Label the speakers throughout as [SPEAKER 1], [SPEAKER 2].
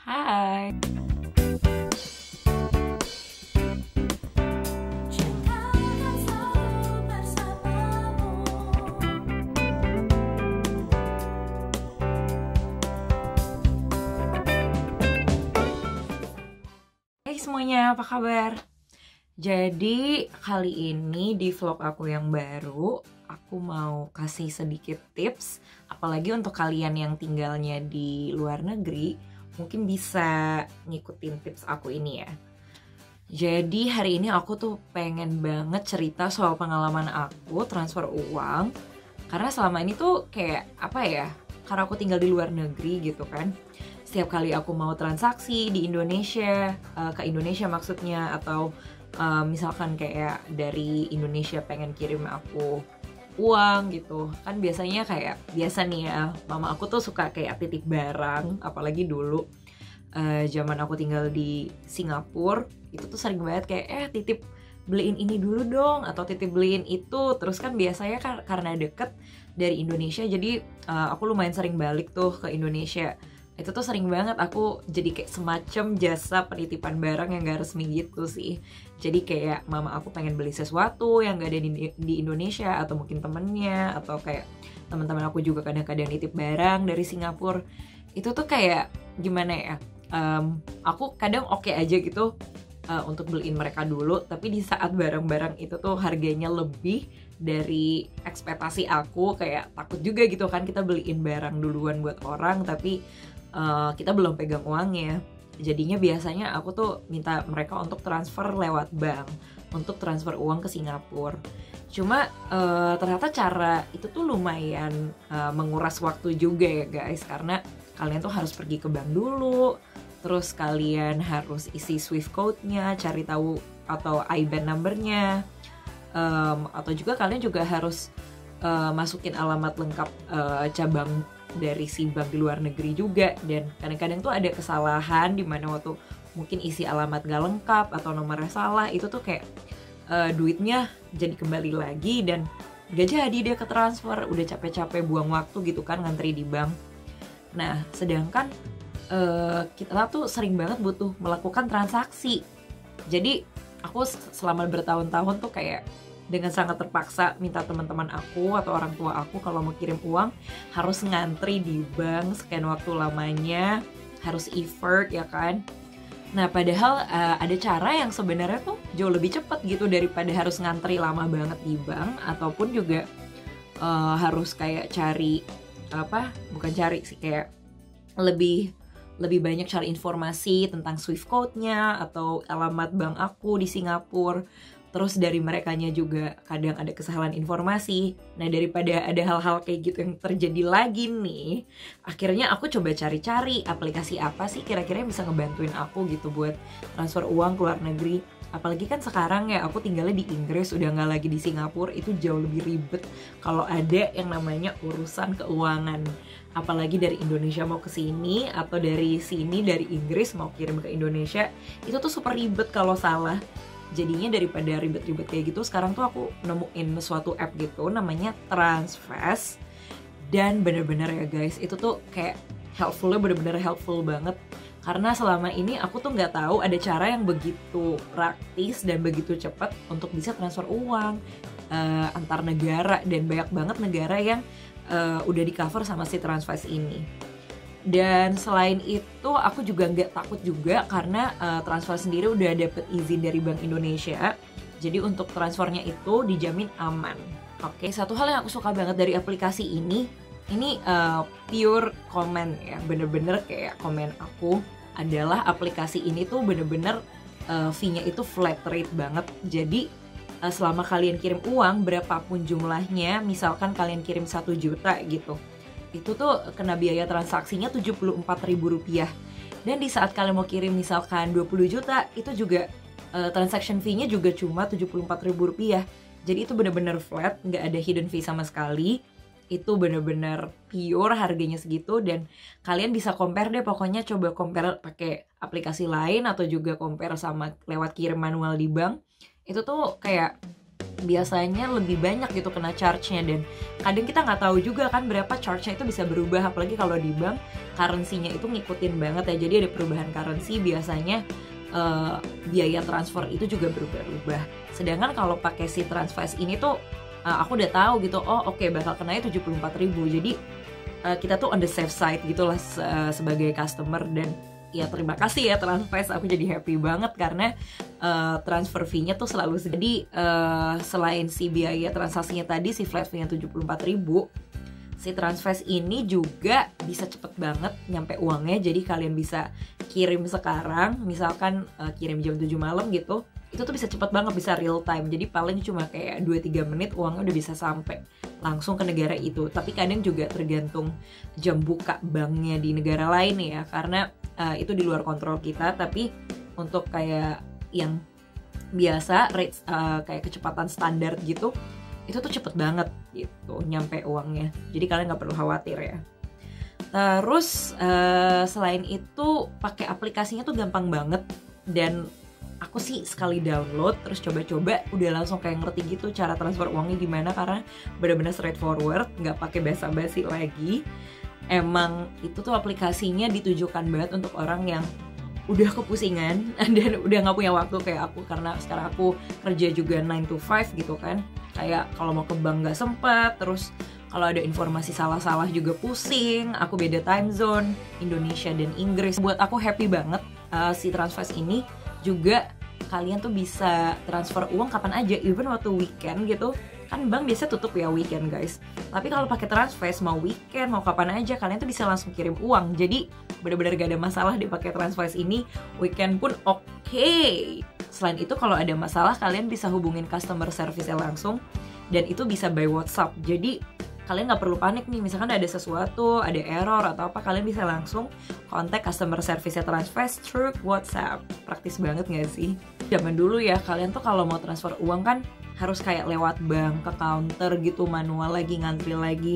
[SPEAKER 1] Hai. Hai semuanya, apa kabar? Jadi kali ini di vlog aku yang baru, aku mau kasih sedikit tips, apalagi untuk kalian yang tinggalnya di luar negeri, mungkin bisa ngikutin tips aku ini ya. Jadi hari ini aku tuh pengen banget cerita soal pengalaman aku transfer uang, karena selama ini tuh kayak apa ya, karena aku tinggal di luar negeri gitu kan. Setiap kali aku mau transaksi di Indonesia, ke Indonesia maksudnya, atau misalkan kayak dari Indonesia pengen kirim aku uang gitu kan, biasanya kayak biasa nih ya, mama aku tuh suka kayak titip barang, apalagi dulu zaman aku tinggal di Singapura itu tuh sering banget kayak titip beliin ini dulu dong, atau titip beliin itu. Terus kan biasanya kan karena deket dari Indonesia, jadi aku lumayan sering balik tuh ke Indonesia. Itu tuh sering banget aku jadi kayak semacam jasa penitipan barang yang gak resmi gitu sih. Jadi kayak mama aku pengen beli sesuatu yang gak ada di Indonesia, atau mungkin temennya, atau kayak teman-teman aku juga kadang-kadang nitip barang dari Singapura. Itu tuh kayak gimana ya, aku kadang oke aja gitu untuk beliin mereka dulu, tapi di saat barang-barang itu tuh harganya lebih dari ekspektasi aku, kayak takut juga gitu kan, kita beliin barang duluan buat orang tapi kita belum pegang uangnya. Jadinya biasanya aku tuh minta mereka untuk transfer lewat bank, untuk transfer uang ke Singapura. Cuma ternyata cara itu tuh lumayan menguras waktu juga ya guys, karena kalian tuh harus pergi ke bank dulu, terus kalian harus isi Swift code-nya, cari tahu atau IBAN number-nya, atau juga kalian juga harus masukin alamat lengkap cabang dari si bank di luar negeri juga. Dan kadang-kadang tuh ada kesalahan di mana waktu mungkin isi alamat gak lengkap atau nomornya salah, itu tuh kayak duitnya jadi kembali lagi dan gak jadi dia ke transfer, udah capek-capek buang waktu gitu kan ngantri di bank. Nah sedangkan kita tuh sering banget butuh melakukan transaksi. Jadi aku selama bertahun-tahun tuh kayak dengan sangat terpaksa minta teman-teman aku atau orang tua aku kalau mau kirim uang harus ngantri di bank, sekian waktu lamanya, harus effort ya kan. Nah padahal ada cara yang sebenarnya tuh jauh lebih cepat gitu daripada harus ngantri lama banget di bank, ataupun juga harus kayak cari bukan cari sih, kayak lebih banyak cari informasi tentang Swift code-nya atau alamat bank aku di Singapura. Terus dari merekanya juga kadang ada kesalahan informasi. Nah daripada ada hal-hal kayak gitu yang terjadi lagi nih, akhirnya aku coba cari-cari aplikasi apa sih kira-kira yang bisa ngebantuin aku gitu buat transfer uang ke luar negeri. Apalagi kan sekarang ya aku tinggalnya di Inggris, udah nggak lagi di Singapura. Itu jauh lebih ribet kalau ada yang namanya urusan keuangan. Apalagi dari Indonesia mau ke sini, atau dari sini dari Inggris mau kirim ke Indonesia, itu tuh super ribet kalau salah. Jadinya daripada ribet-ribet kayak gitu, sekarang tuh aku nemuin suatu app gitu namanya Transfast. Dan bener-bener ya guys, itu tuh kayak helpfulnya bener-bener helpful banget. Karena selama ini aku tuh nggak tahu ada cara yang begitu praktis dan begitu cepat untuk bisa transfer uang antar negara. Dan banyak banget negara yang udah di cover sama si Transfast ini. Dan selain itu aku juga nggak takut juga karena transfer sendiri udah dapet izin dari Bank Indonesia. Jadi untuk transfernya itu dijamin aman. Oke, satu hal yang aku suka banget dari aplikasi ini pure komen ya, bener-bener kayak komen aku adalah aplikasi ini tuh bener-bener fee-nya itu flat rate banget. Jadi selama kalian kirim uang berapapun jumlahnya, misalkan kalian kirim 1 juta gitu, itu tuh kena biaya transaksinya Rp74.000. Dan di saat kalian mau kirim misalkan 20 juta, itu juga transaction fee-nya juga cuma Rp74.000. Jadi itu bener-bener flat, nggak ada hidden fee sama sekali. Itu bener-bener pure harganya segitu. Dan kalian bisa compare deh, pokoknya coba compare pakai aplikasi lain atau juga compare sama lewat kirim manual di bank. Itu tuh kayak biasanya lebih banyak gitu kena charge-nya, dan kadang kita nggak tahu juga kan berapa charge-nya itu bisa berubah, apalagi kalau di bank currency-nya itu ngikutin banget ya, jadi ada perubahan currency biasanya biaya transfer itu juga berubah-ubah. Sedangkan kalau pakai si Transfast ini tuh aku udah tahu gitu, oh oke, bakal kenanya 74.000, jadi kita tuh on the safe side gitulah sebagai customer. Dan ya terima kasih ya Transfast, aku jadi happy banget karena transfer fee-nya tuh selalu jadi selain si biaya transaksinya tadi, si flat fee-nya 74.000, si Transfast ini juga bisa cepet banget nyampe uangnya. Jadi kalian bisa kirim sekarang, misalkan kirim jam 7 malam gitu, itu tuh bisa cepet banget, bisa real time. Jadi paling cuma kayak 2-3 menit uangnya udah bisa sampai langsung ke negara itu. Tapi kadang juga tergantung jam buka banknya di negara lain ya, karena itu di luar kontrol kita. Tapi untuk kayak yang biasa rates kayak kecepatan standar gitu, itu tuh cepet banget gitu nyampe uangnya. Jadi kalian nggak perlu khawatir ya. Terus selain itu pakai aplikasinya tuh gampang banget, dan aku sih sekali download terus coba-coba udah langsung kayak ngerti gitu cara transfer uangnya gimana, karena benar-benar straightforward, nggak pakai basa-basi lagi. Emang itu tuh aplikasinya ditujukan banget untuk orang yang udah kepusingan dan udah nggak punya waktu kayak aku, karena sekarang aku kerja juga 9 to 5 gitu kan. Kayak kalau mau ke bank nggak sempet, terus kalau ada informasi salah-salah juga pusing, aku beda time zone, Indonesia dan Inggris. Buat aku happy banget si Transfast ini. Juga kalian tuh bisa transfer uang kapan aja, even waktu weekend gitu. Kan bank biasa tutup ya weekend guys. Tapi kalau pakai Transfast mau weekend mau kapan aja kalian tuh bisa langsung kirim uang. Jadi benar-benar gak ada masalah dipakai Transfast ini. Weekend pun oke. Selain itu kalau ada masalah kalian bisa hubungin customer service-nya langsung, dan itu bisa by WhatsApp. Jadi kalian nggak perlu panik nih, misalkan ada sesuatu, ada error atau apa, kalian bisa langsung kontak customer service-nya Transfast through WhatsApp. Praktis banget nggak sih? Zaman dulu ya, kalian tuh kalau mau transfer uang kan harus kayak lewat bank ke counter gitu, manual lagi, ngantri lagi.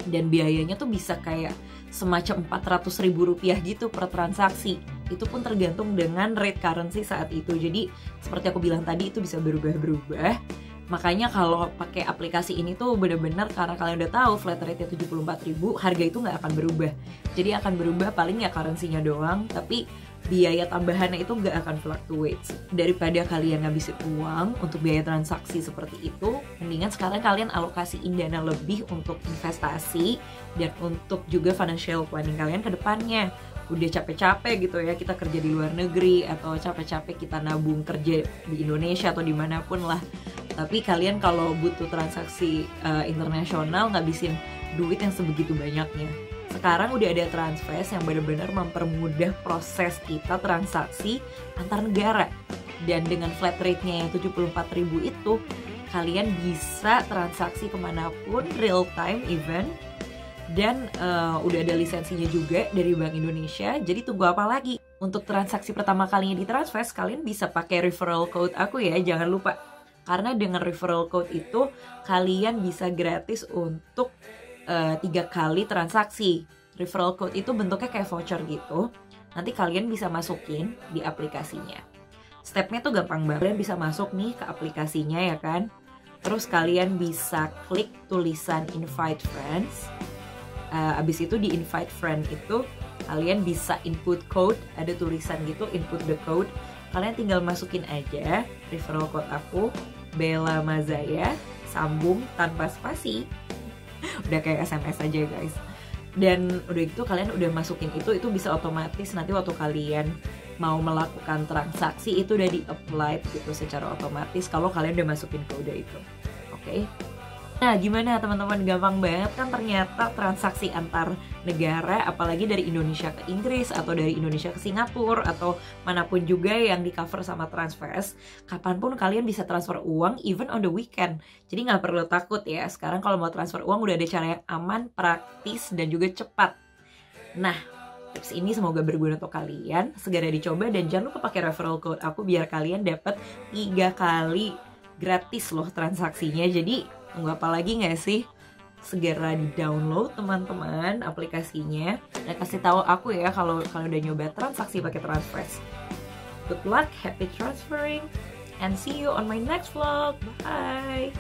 [SPEAKER 1] Dan biayanya tuh bisa kayak semacam 400.000 rupiah gitu per transaksi. Itu pun tergantung dengan rate currency saat itu. Jadi seperti aku bilang tadi, itu bisa berubah-berubah. Makanya kalau pakai aplikasi ini tuh bener-bener, karena kalian udah tahu flat rate-nya 74.000, harga itu nggak akan berubah. Jadi akan berubah paling ya currency-nya doang, tapi biaya tambahannya itu nggak akan fluctuate. Daripada kalian ngabisin uang untuk biaya transaksi seperti itu, mendingan sekarang kalian alokasiin dana lebih untuk investasi dan untuk juga financial planning kalian ke depannya. Udah capek-capek gitu ya kita kerja di luar negeri, atau capek-capek kita nabung kerja di Indonesia atau dimanapun lah. Tapi kalian kalau butuh transaksi internasional ngabisin duit yang sebegitu banyaknya. Sekarang udah ada Transfast yang benar-benar mempermudah proses kita transaksi antar negara. Dan dengan flat rate-nya yang 74.000 itu, kalian bisa transaksi kemanapun, real time even. Dan udah ada lisensinya juga dari Bank Indonesia. Jadi tunggu apa lagi? Untuk transaksi pertama kalinya di Transfast, kalian bisa pakai referral code aku ya, jangan lupa. Karena dengan referral code itu kalian bisa gratis untuk 3 kali transaksi. Referral code itu bentuknya kayak voucher gitu. Nanti kalian bisa masukin di aplikasinya. Stepnya tuh gampang banget. Kalian bisa masuk nih ke aplikasinya ya kan. Terus kalian bisa klik tulisan invite friends. Abis itu di invite friend itu kalian bisa input code. Ada tulisan gitu, input the code. Kalian tinggal masukin aja referral code aku, Bella Mazaya, sambung tanpa spasi. Udah kayak SMS aja guys. Dan udah gitu kalian udah masukin itu bisa otomatis nanti waktu kalian mau melakukan transaksi itu udah di-apply gitu secara otomatis kalau kalian udah masukin kode itu. Oke. Nah, gimana teman-teman? Gampang banget kan ternyata transaksi antar negara, apalagi dari Indonesia ke Inggris atau dari Indonesia ke Singapura atau manapun juga yang di cover sama Transfast. Kapanpun kalian bisa transfer uang, even on the weekend. Jadi nggak perlu takut ya. Sekarang kalau mau transfer uang udah ada cara yang aman, praktis, dan juga cepat. Nah, tips ini semoga berguna untuk kalian. Segera dicoba dan jangan lupa pakai referral code aku biar kalian dapat 3 kali gratis loh transaksinya. Jadi tunggu apa lagi nggak sih? Segera di-download teman-teman aplikasinya dan kasih tahu aku ya kalau udah nyoba transaksi pakai Transfast. Good luck, happy transferring. and see you on my next vlog. Bye!